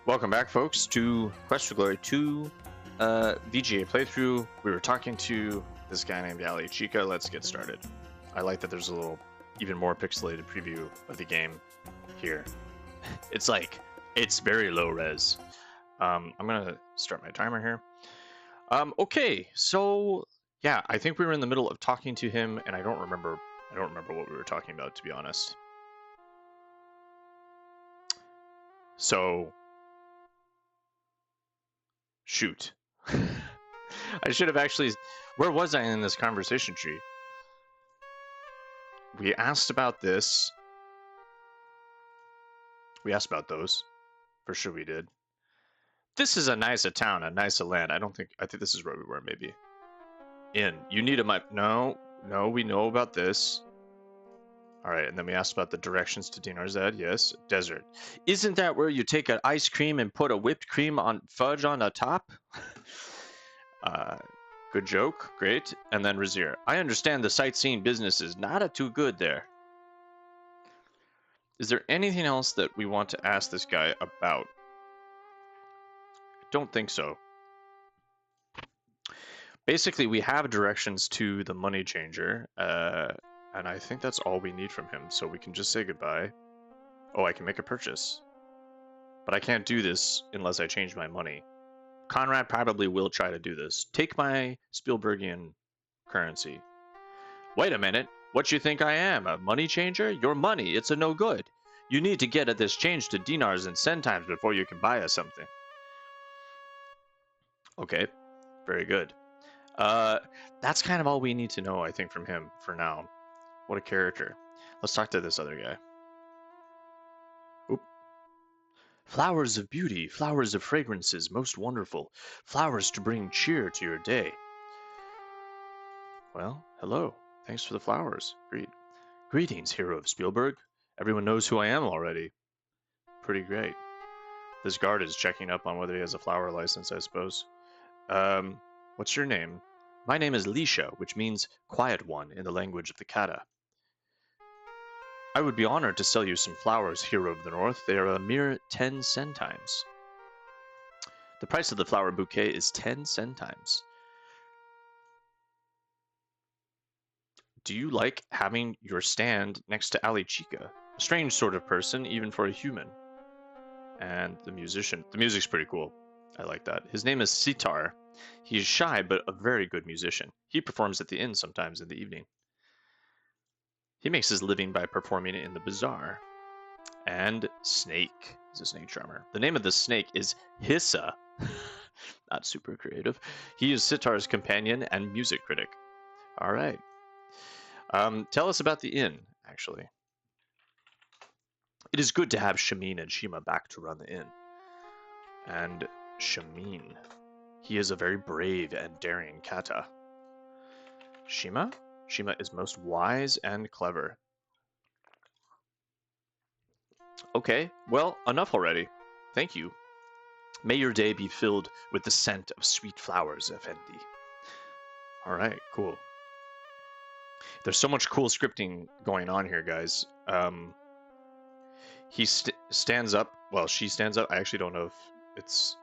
Welcome back, folks, to Quest for Glory 2 VGA playthrough. We were talking to this guy named Ali Chica. Let's get started. I like that there's a little, even more pixelated preview of the game here. It's very low res. I'm gonna start my timer here. Okay, so yeah, I think we were in the middle of talking to him, and I don't remember what we were talking about, to be honest. So, shoot. I should have actually... Where was I in this conversation tree? We asked about this. We asked about those. For sure we did. This is a nicer town, a nicer land. I think this is where we were, maybe. Inn. You need a map. No, we know about this. Alright, and then we asked about the directions to Dinarzad. Yes. Desert. Isn't that where you take an ice cream and put a whipped cream on fudge on the top? Good joke. Great. And then Razir. I understand the sightseeing business is not too good there. Is there anything else that we want to ask this guy about? I don't think so. Basically, we have directions to the money changer, and I think that's all we need from him, so we can just say goodbye. Oh, I can make a purchase. But I can't do this unless I change my money. Conrad probably will try to do this. Take my Spielbergian currency. Wait a minute. What you think I am? A money changer? Your money, it's a no good. You need to get at this change to dinars and centimes before you can buy us something. Okay. Very good. That's kind of all we need to know, I think, from him for now. What a character. Let's talk to this other guy. Oop. Flowers of beauty, flowers of fragrances, most wonderful. Flowers to bring cheer to your day. Well, hello. Thanks for the flowers. Greetings, hero of Spielberg. Everyone knows who I am already. Pretty great. This guard is checking up on whether he has a flower license, I suppose. What's your name? My name is Lisha, which means quiet one in the language of the Kata. I would be honored to sell you some flowers, hero of the north. They are a mere 10 centimes. The price of the flower bouquet is 10 centimes. Do you like having your stand next to Ali Chica? A strange sort of person, even for a human. And the musician. The music's pretty cool. I like that. His name is Sitar. He is shy, but a very good musician. He performs at the inn sometimes in the evening. He makes his living by performing in the bazaar. And Snake. He's a snake charmer. The name of the snake is Hissa. Not super creative. He is Sitar's companion and music critic. All right. Tell us about the inn, actually. It is good to have Shamin and Shima back to run the inn. And Shamin. He is a very brave and daring kata. Shima? Shima is most wise and clever. Okay, well, enough already. Thank you. May your day be filled with the scent of sweet flowers, Effendi. Alright, cool. There's so much cool scripting going on here, guys. He stands up. Well, she stands up. I actually don't know if it's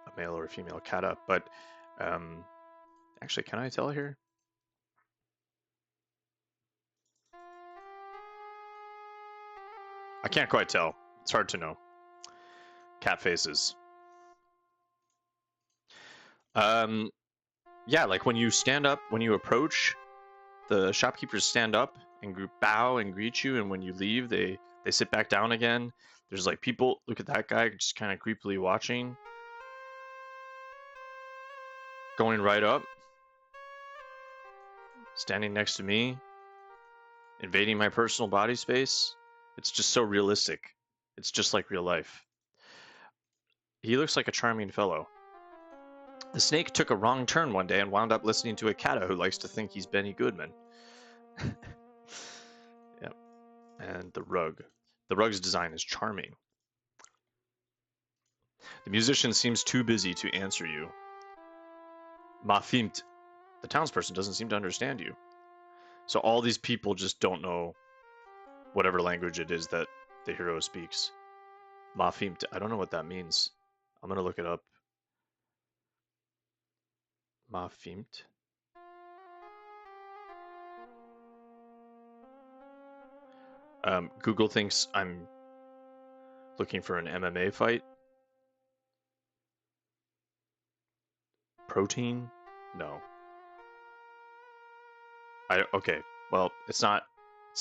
a male or a female kata, but actually, can I tell here? I can't quite tell. It's hard to know. Cat faces. Yeah, like when you stand up, when you approach, the shopkeepers stand up and bow and greet you, and when you leave, they sit back down again. There's like people, look at that guy just kind of creepily watching. Going right up. Standing next to me. Invading my personal body space. It's just so realistic. It's just like real life. He looks like a charming fellow. The snake took a wrong turn one day and wound up listening to a kata who likes to think he's Benny Goodman. Yep. And the rug. The rug's design is charming. The musician seems too busy to answer you. Mafimt. The townsperson doesn't seem to understand you. So all these people just don't know whatever language it is that the hero speaks. Mafimt. I don't know what that means. I'm gonna look it up. Mafimt. Google thinks I'm looking for an MMA fight. Protein? No. Okay. Well, it's not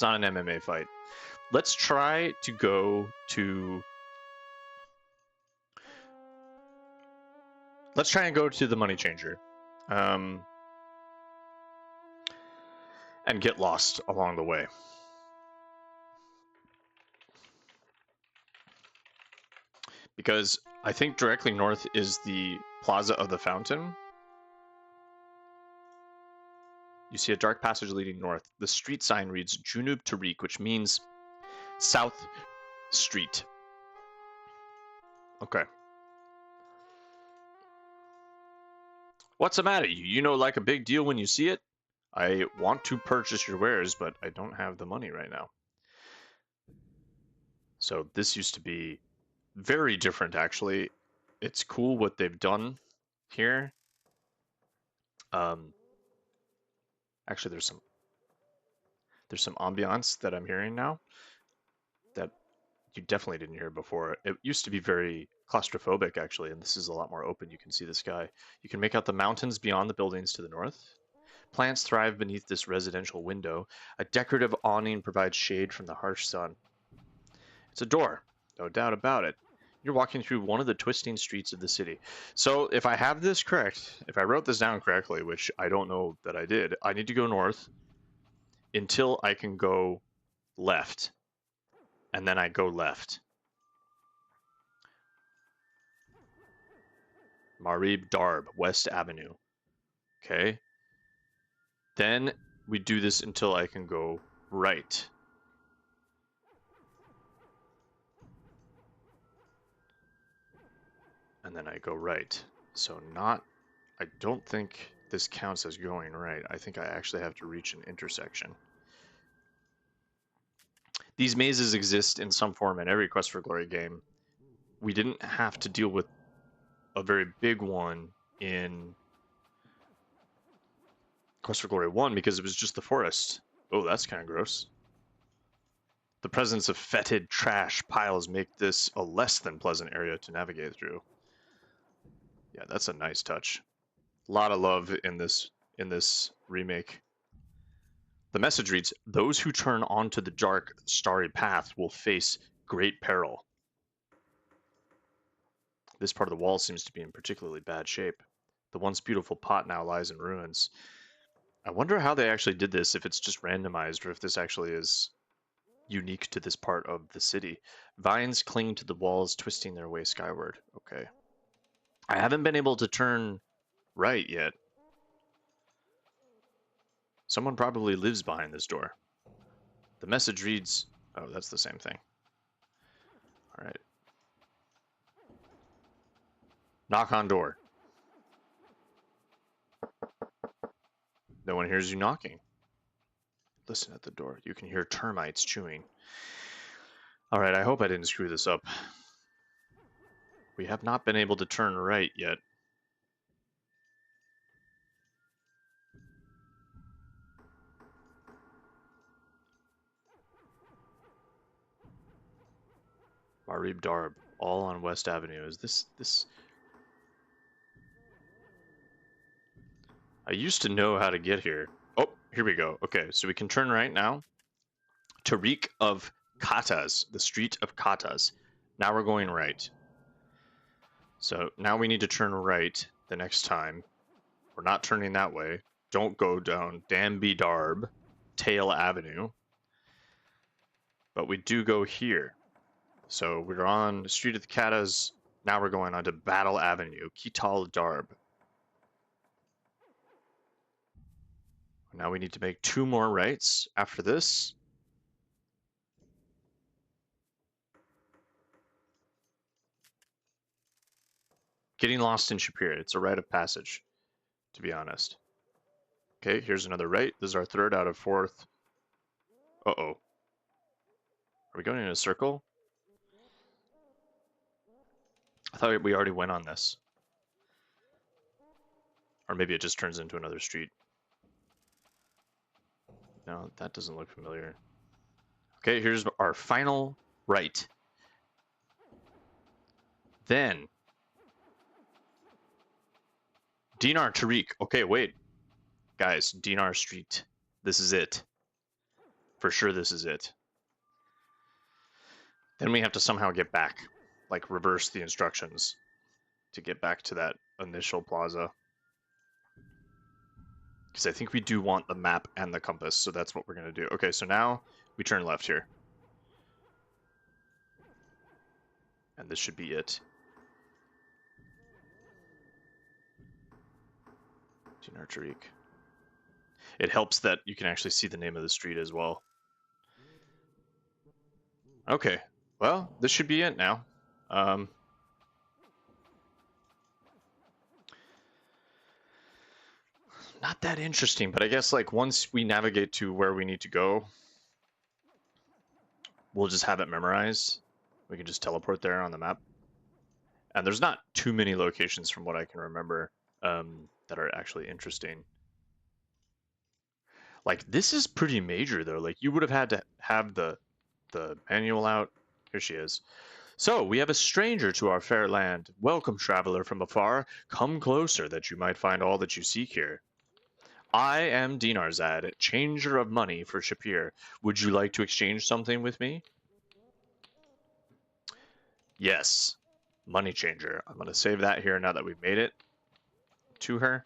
an MMA fight. Let's try to go to Let's try and go to the money changer. And get lost along the way. Because I think directly north is the Plaza of the Fountain. You see a dark passage leading north. The street sign reads Junub Tariq, which means South Street. Okay. What's the matter? You know, like a big deal when you see it? I want to purchase your wares, but I don't have the money right now. So this used to be very different, actually. It's cool what they've done here. Actually, there's some ambiance that I'm hearing now that you definitely didn't hear before. It used to be very claustrophobic, actually, and this is a lot more open. You can see the sky. You can make out the mountains beyond the buildings to the north. Plants thrive beneath this residential window. A decorative awning provides shade from the harsh sun. It's a door, no doubt about it. You're walking through one of the twisting streets of the city. So if I have this correct, if I wrote this down correctly, which I don't know that I did, I need to go north until I can go left. And then I go left. Marib Darb, West Avenue. Okay. Then we do this until I can go right. And then I go right. So I don't think this counts as going right. I think I actually have to reach an intersection. These mazes exist in some form in every Quest for Glory game. We didn't have to deal with a very big one in Quest for Glory 1 because it was just the forest. Oh, that's kind of gross. The presence of fetid trash piles make this a less than pleasant area to navigate through. Yeah, that's a nice touch. A lot of love in this remake. The message reads, "Those who turn onto the dark, starry path will face great peril." This part of the wall seems to be in particularly bad shape. The once beautiful pot now lies in ruins. I wonder how they actually did this, if it's just randomized or if this actually is unique to this part of the city. Vines cling to the walls, twisting their way skyward. Okay. I haven't been able to turn right yet. Someone probably lives behind this door. The message reads, oh, that's the same thing. All right. Knock on door. No one hears you knocking. Listen at the door. You can hear termites chewing. All right, I hope I didn't screw this up. We have not been able to turn right yet. Marib Darb, all on West Avenue. Is this... I used to know how to get here. Oh, here we go. Okay, so we can turn right now. Tariq of Katas, the street of Katas. Now we're going right. So now we need to turn right the next time. We're not turning that way. Don't go down Danby Darb, Tail Avenue. But we do go here. So we're on the Street of the Katas. Now we're going on to Battle Avenue, Kital Darb. Now we need to make 2 more rights after this. Getting lost in Shapir. It's a rite of passage, to be honest. Okay, here's another right. This is our 3rd out of 4th. Uh-oh. Are we going in a circle? I thought we already went on this. Or maybe it just turns into another street. No, that doesn't look familiar. Okay, here's our final right. Then Dinar Tariq. Okay, wait. Guys, Dinar Street. This is it. For sure this is it. Then we have to somehow get back. Like reverse the instructions to get back to that initial plaza. Because I think we do want the map and the compass, so that's what we're going to do. Okay, so now we turn left here. And this should be it. Dinar Tariq. It helps that you can actually see the name of the street as well. Okay, well, this should be it now. Not that interesting, but I guess like once we navigate to where we need to go, we'll just have it memorized. We can just teleport there on the map. And there's not too many locations from what I can remember that are actually interesting. Like this is pretty major though. Like you would have had to have the manual out. Here she is. So we have a stranger to our fair land. Welcome, traveler from afar. Come closer that you might find all that you seek here. I am Dinarzad, changer of money for Shapir. Would you like to exchange something with me? Yes, money changer. I'm going to save that here now that we've made it to her.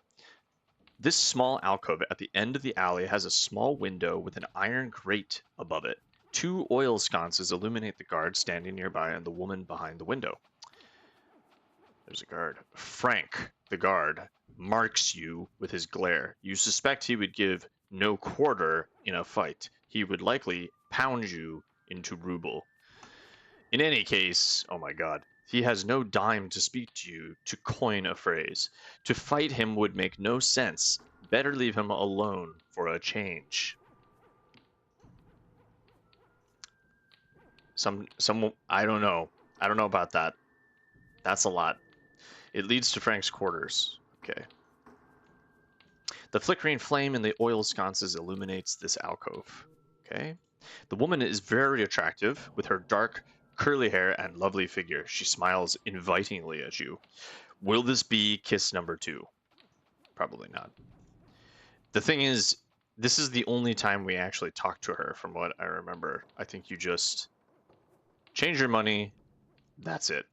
This small alcove at the end of the alley has a small window with an iron grate above it. 2 oil sconces illuminate the guard standing nearby and the woman behind the window. There's a guard. Frank, the guard, marks you with his glare. You suspect he would give no quarter in a fight. He would likely pound you into ruble. In any case, oh my god, he has no dime to speak to you, to coin a phrase. To fight him would make no sense. Better leave him alone for a change. Some, I don't know. I don't know about that. That's a lot. It leads to Frank's quarters. Okay. The flickering flame in the oil sconces illuminates this alcove. Okay. The woman is very attractive with her dark, curly hair and lovely figure. She smiles invitingly at you. Will this be kiss number 2? Probably not. The thing is, this is the only time we actually talk to her from what I remember. I think you just change your money. That's it.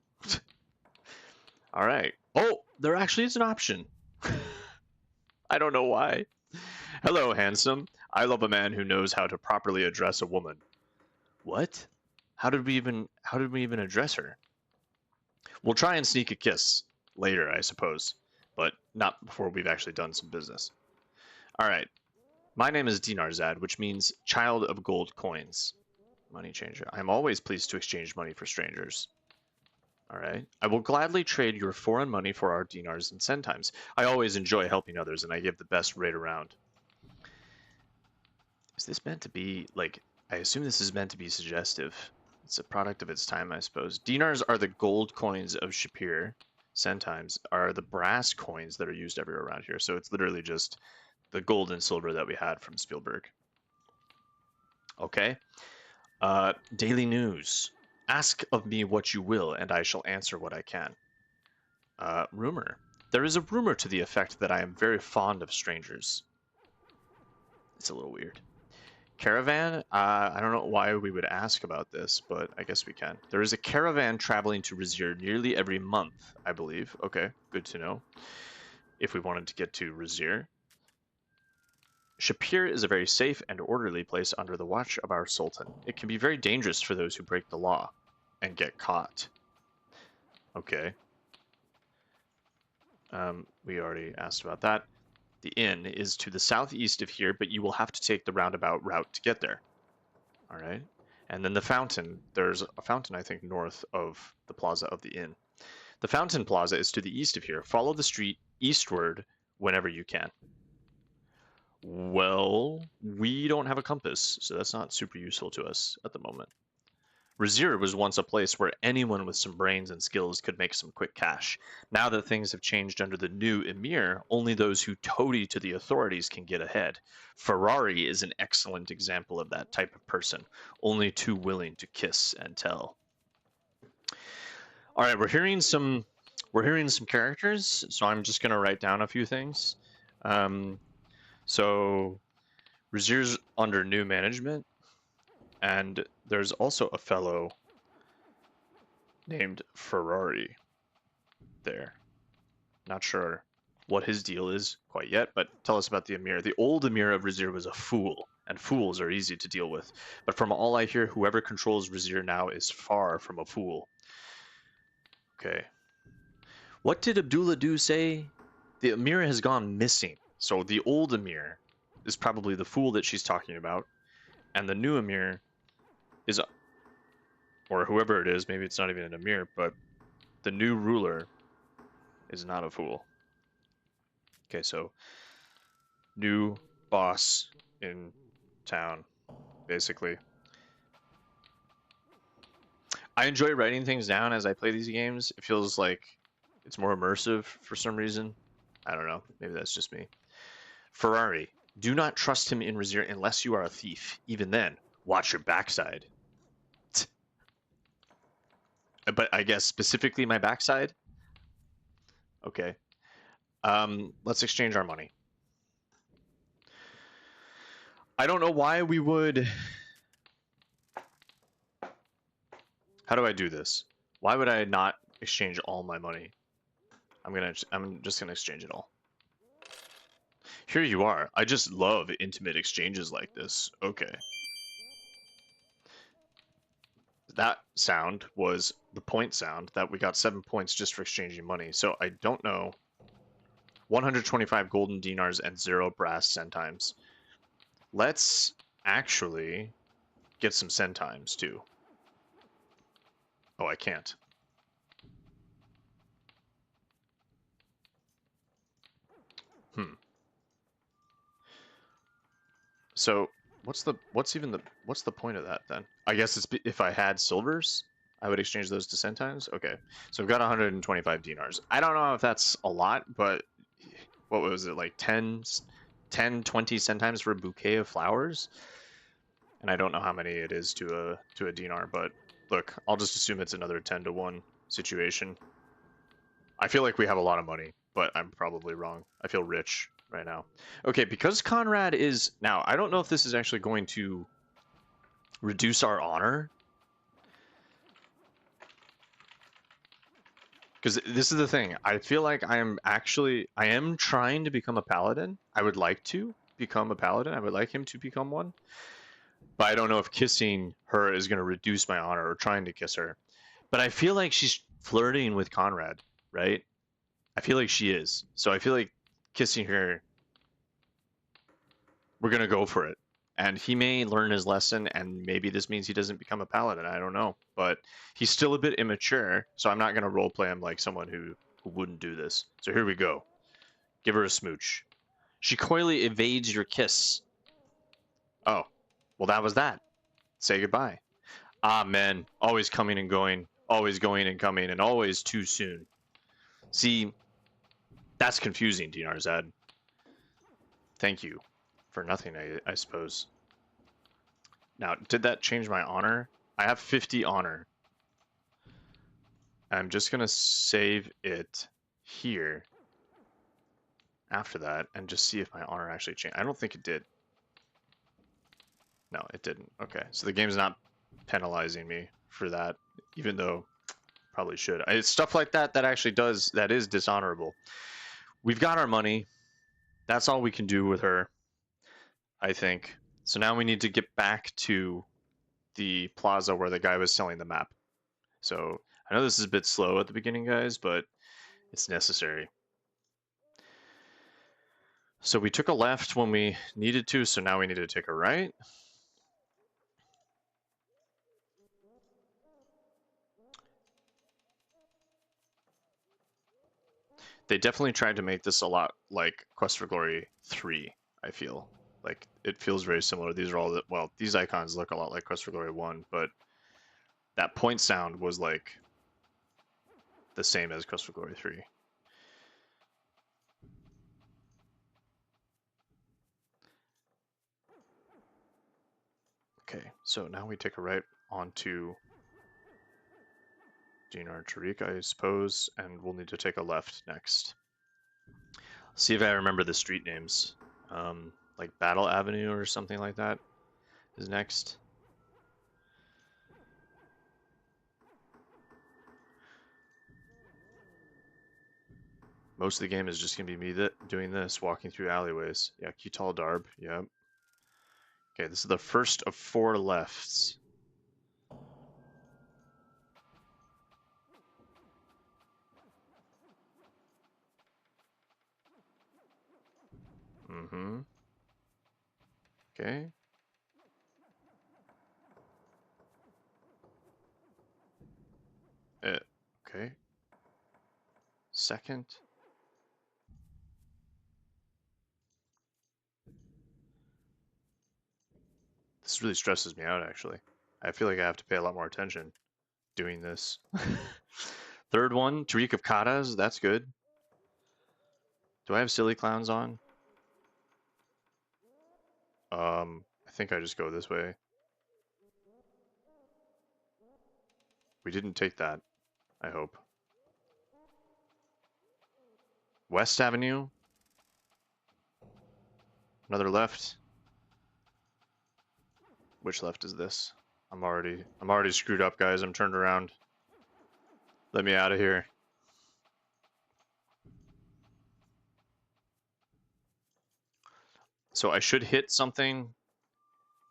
All right. Oh, there actually is an option. I don't know why. Hello, handsome. I love a man who knows how to properly address a woman. What? How did we even address her? We'll try and sneak a kiss later, I suppose, but not before we've actually done some business. All right. My name is Dinarzad, which means child of gold coins. Money changer. I am always pleased to exchange money for strangers. All right. I will gladly trade your foreign money for our dinars and centimes. I always enjoy helping others, and I give the best rate around. Is this meant to be, like, I assume this is meant to be suggestive. It's a product of its time, I suppose. Dinars are the gold coins of Shapir. Centimes are the brass coins that are used everywhere around here. So it's literally just the gold and silver that we had from Spielberg. Okay. Daily news. Ask of me what you will, and I shall answer what I can. Rumor. There is a rumor to the effect that I am very fond of strangers. It's a little weird. Caravan? I don't know why we would ask about this, but I guess we can. There is a caravan traveling to Rizir nearly every month, I believe. Okay, good to know. If we wanted to get to Rizir. Shapir is a very safe and orderly place under the watch of our Sultan. It can be very dangerous for those who break the law and get caught. Okay. We already asked about that. The inn is to the southeast of here, but you will have to take the roundabout route to get there. All right. And then the fountain. There's a fountain, I think, north of the plaza of the inn. The fountain plaza is to the east of here. Follow the street eastward whenever you can. Well, we don't have a compass, so that's not super useful to us at the moment. Rizir was once a place where anyone with some brains and skills could make some quick cash. Now that things have changed under the new emir, only those who toady to the authorities can get ahead. Ferrari is an excellent example of that type of person, only too willing to kiss and tell. All right, we're hearing some characters, so I'm just gonna write down a few things. So Rizir's under new management, and there's also a fellow named Ferrari there. Not sure what his deal is quite yet, but tell us about the Emir. The old Emir of Rizir was a fool, and fools are easy to deal with. But from all I hear, whoever controls Rizir now is far from a fool. Okay. What did Abdullah say? The Emir has gone missing. So the old Emir is probably the fool that she's talking about, and the new Emir is, or whoever it is, maybe it's not even an Emir, but the new ruler is not a fool. Okay, so new boss in town, basically. I enjoy writing things down as I play these games. It feels like it's more immersive for some reason. I don't know. Maybe that's just me. Ferrari. Do not trust him in Rizir unless you are a thief. Even then, watch your backside. But I guess specifically my backside? Okay. Let's exchange our money. I don't know why we would... How do I do this? Why would I not exchange all my money? I'm just gonna exchange it all. Here you are. I just love intimate exchanges like this. Okay. That sound was the point sound that we got 7 points just for exchanging money. So I don't know. 125 golden dinars and 0 brass centimes. Let's actually get some centimes too. Oh, I can't. So what's the point of that then? I guess it's if I had silvers, I would exchange those to centimes. Okay, so I've got 125 dinars. I don't know if that's a lot, but what was it, like 10, 20 centimes for a bouquet of flowers? And I don't know how many it is to a dinar, but look, I'll just assume it's another 10 to 1 situation. I feel like we have a lot of money, but I'm probably wrong. I feel rich right now. Okay, because Conrad is... Now, I don't know if this is actually going to reduce our honor. Because this is the thing. I feel like I am trying to become a paladin. I would like to become a paladin. I would like him to become one. But I don't know if kissing her is going to reduce my honor or trying to kiss her. But I feel like she's flirting with Conrad, right? I feel like she is. So I feel like kissing her, we're going to go for it. And he may learn his lesson, and maybe this means he doesn't become a paladin. I don't know. But he's still a bit immature, so I'm not going to roleplay him like someone who wouldn't do this. So here we go. Give her a smooch. She coyly evades your kiss. Oh, well, that was that. Say goodbye. Ah, men, always coming and going, always going and coming, and always too soon. See, that's confusing, Dinarzad. Thank you for nothing, I suppose. Now, did that change my honor? I have 50 honor. I'm just going to save it here after that and just see if my honor actually changed. I don't think it did. No, it didn't. Okay, so the game's not penalizing me for that, even though probably should. It's stuff like that that actually that is dishonorable. We've got our money. That's all we can do with her, I think. So now we need to get back to the plaza where the guy was selling the map. So I know this is a bit slow at the beginning, guys, but it's necessary. So we took a left when we needed to, so now we need to take a right. They definitely tried to make this a lot like Quest for Glory 3, I feel. Like, it feels very similar. These are all well, these icons look a lot like Quest for Glory 1, but... that point sound was like the same as Quest for Glory 3. Okay, so now we take a right onto Dinarzad, I suppose, and we'll need to take a left next. See if I remember the street names. Like Battle Avenue or something like that is next. Most of the game is just going to be me doing this, walking through alleyways. Yeah, Kital Darb, yep. Okay, this is the first of 4 lefts. Mm-hmm. Okay. Okay. Second. This really stresses me out, actually. I feel like I have to pay a lot more attention doing this. Third one, Tariq of Katas, that's good. Do I have Silly Clowns on? I think I just go this way. We didn't take that, I hope. West Avenue. Another left. Which left is this? I'm already screwed up, guys. I'm turned around. Let me out of here. So I should hit something,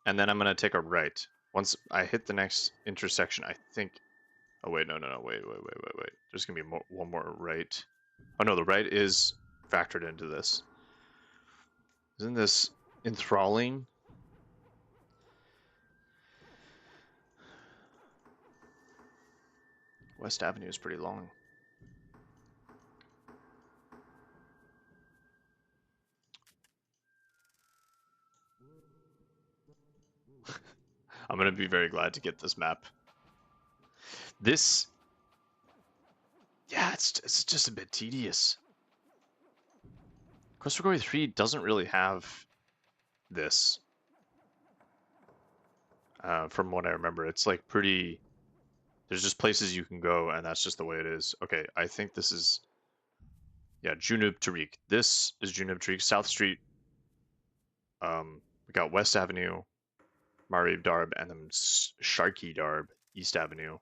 and then I'm gonna take a right. Once I hit the next intersection, I think. Oh wait, no, wait. There's gonna be one more right. Oh no, the right is factored into this. Isn't this enthralling? West Avenue is pretty long. I'm gonna be very glad to get this map. This, yeah, it's just a bit tedious. Quest for Glory 3 doesn't really have this. From what I remember, it's like pretty. There's just places you can go, and that's just the way it is. Okay, I think this is. Yeah, Junub Tariq. This is Junub Tariq, South Street. We got West Avenue, Marib Darb, and then Sharky Darb, East Avenue.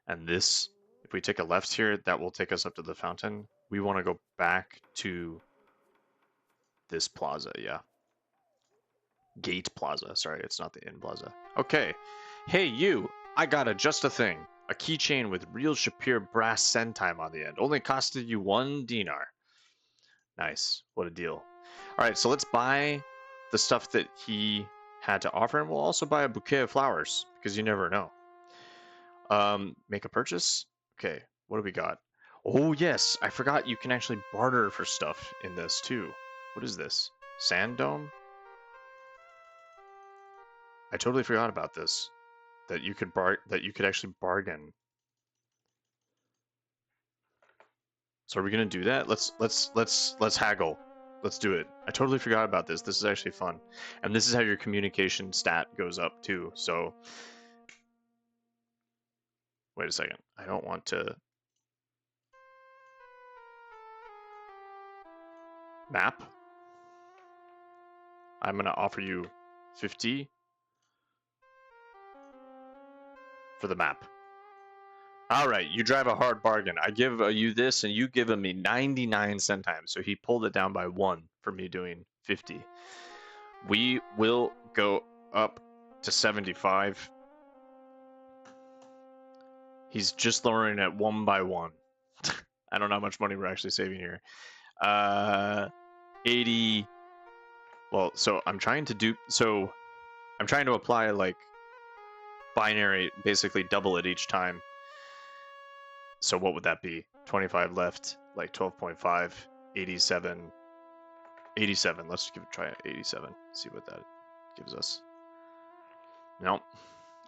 And this, if we take a left here, that will take us up to the fountain. We want to go back to this plaza, yeah. Gate Plaza. Sorry, it's not the Inn Plaza. Okay. Hey, you. I got just a thing. A keychain with real Shapir brass send time on the end. Only costed you 1 dinar. Nice. What a deal. All right, so let's buy the stuff that he had to offer, and we'll also buy a bouquet of flowers because you never know. Make a purchase. Okay, what do we got? Oh yes, I forgot you can actually barter for stuff in this too. What is this? Sand dome? I totally forgot about this. That you could actually bargain. So are we gonna do that? Let's haggle. Let's do it. I totally forgot about this. This is actually fun. And this is how your communication stat goes up too. So wait a second. I don't want to map. I'm gonna offer you 50 for the map. All right, you drive a hard bargain. I give you this, and you give me 99 centimes. So he pulled it down by 1 for me doing 50. We will go up to 75. He's just lowering it 1 by 1. I don't know how much money we're actually saving here. 80. Well, so I'm trying to apply like binary, basically double it each time. So what would that be? 25 left, like 12.5, 87, 87. Let's give it a try at 87. See what that gives us. No,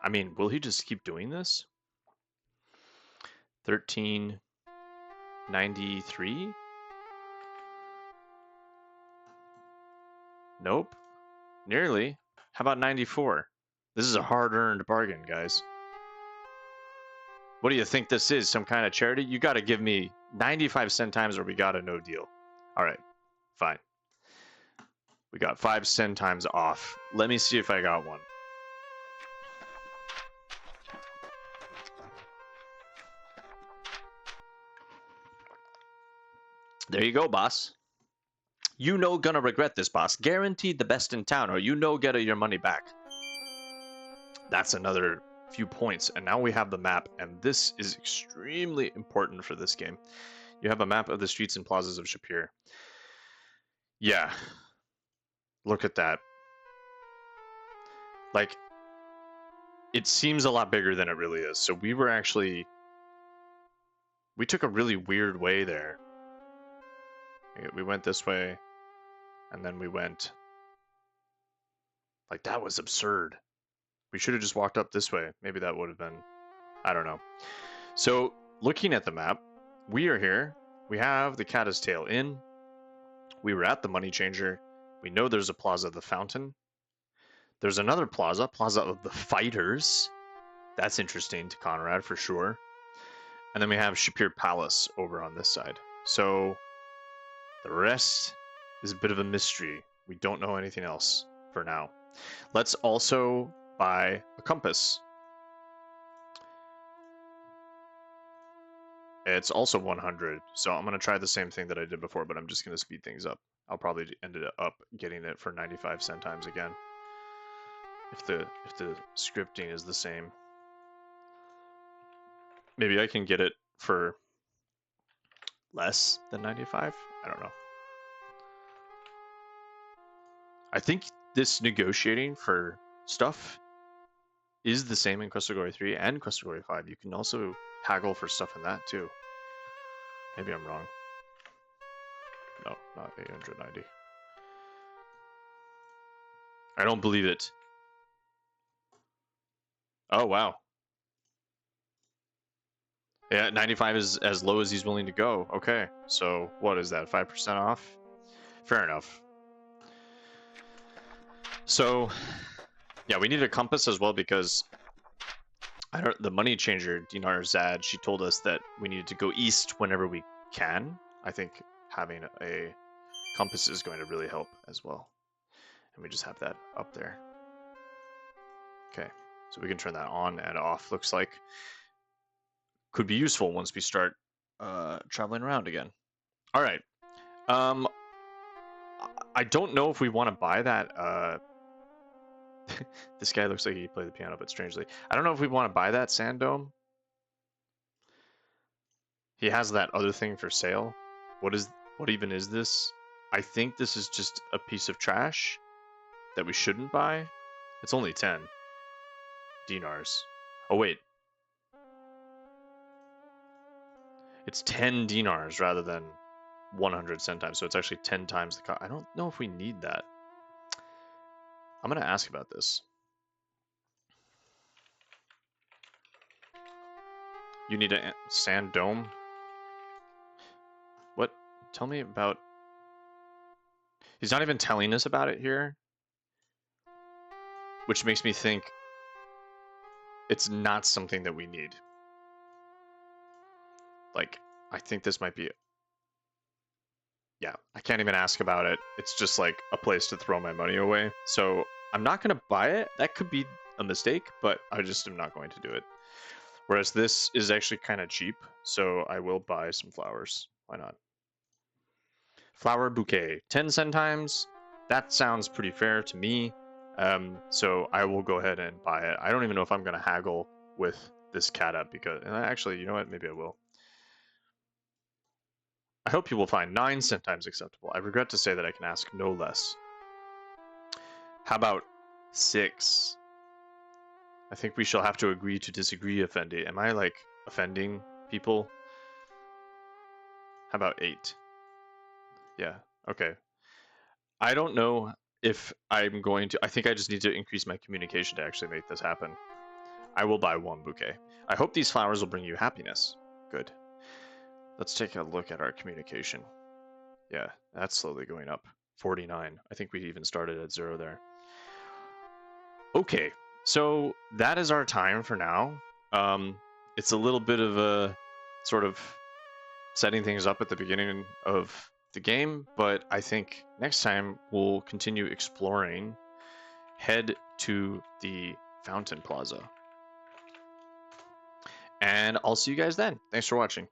I mean, will he just keep doing this? 1393? Nope. Nearly. How about 94? This is a hard-earned bargain, guys. What do you think this is? Some kind of charity? You got to give me 95 centimes or we got a no deal. All right, fine. We got 5 centimes off. Let me see if I got one. There you go, boss. You know gonna regret this, boss. Guaranteed the best in town, or you know get your money back. That's another few points, and now we have the map, and this is extremely important for this game. You have a map of the streets and plazas of Shapir. Yeah. Look at that. Like, it seems a lot bigger than it really is. So we took a really weird way there. We went this way, and then we went, like, that was absurd. We should have just walked up this way. Maybe that would have been, I don't know. So, looking at the map, we are here. We have the Caddis Tail Inn. We were at the Money Changer. We know there's a Plaza of the Fountain. There's another Plaza of the Fighters. That's interesting to Conrad for sure. And then we have Shapir Palace over on this side. So, the rest is a bit of a mystery. We don't know anything else for now. Let's also buy a compass. It's also 100, so I'm going to try the same thing that I did before, but I'm just going to speed things up. I'll probably end up getting it for 95 centimes again. If the scripting is the same. Maybe I can get it for less than 95? I don't know. I think this negotiating for stuff is the same in Quest of Glory 3 and Quest of Glory 5. You can also haggle for stuff in that too. Maybe I'm wrong. No, not 890. I don't believe it. Oh, wow. Yeah, 95 is as low as he's willing to go. Okay, so what is that, 5% off? Fair enough. So, yeah, we need a compass as well because the money changer, Dinarzad, she told us that we needed to go east whenever we can. I think having a compass is going to really help as well. And we just have that up there. Okay, so we can turn that on and off, looks like. Could be useful once we start traveling around again. All right. I don't know if we want to buy that. This guy looks like he played the piano, but strangely. I don't know if we want to buy that sand dome. He has that other thing for sale. What even is this? I think this is just a piece of trash that we shouldn't buy. It's only 10 dinars. Oh, wait. It's 10 dinars rather than 100 centimes, so it's actually 10 times the cost. I don't know if we need that. I'm going to ask about this. You need a sand dome? What? Tell me about... He's not even telling us about it here. Which makes me think it's not something that we need. Like, I think this might be... Yeah, I can't even ask about it. It's just like a place to throw my money away. So I'm not going to buy it. That could be a mistake, but I just am not going to do it. Whereas this is actually kind of cheap, so I will buy some flowers. Why not? Flower bouquet, 10 centimes. That sounds pretty fair to me. So I will go ahead and buy it. I don't even know if I'm going to haggle with this cat up because actually, you know what? Maybe I will. I hope you will find 9 centimes acceptable. I regret to say that I can ask no less. How about 6? I think we shall have to agree to disagree, Effendi. Am I, like, offending people? How about 8? Yeah, okay. I don't know if I'm going to... I think I just need to increase my communication to actually make this happen. I will buy 1 bouquet. I hope these flowers will bring you happiness. Good. Let's take a look at our communication. Yeah, that's slowly going up. 49. I think we even started at 0 there. Okay, so that is our time for now. It's a little bit of a sort of setting things up at the beginning of the game, but I think next time we'll continue exploring, head to the Fountain Plaza. And I'll see you guys then. Thanks for watching.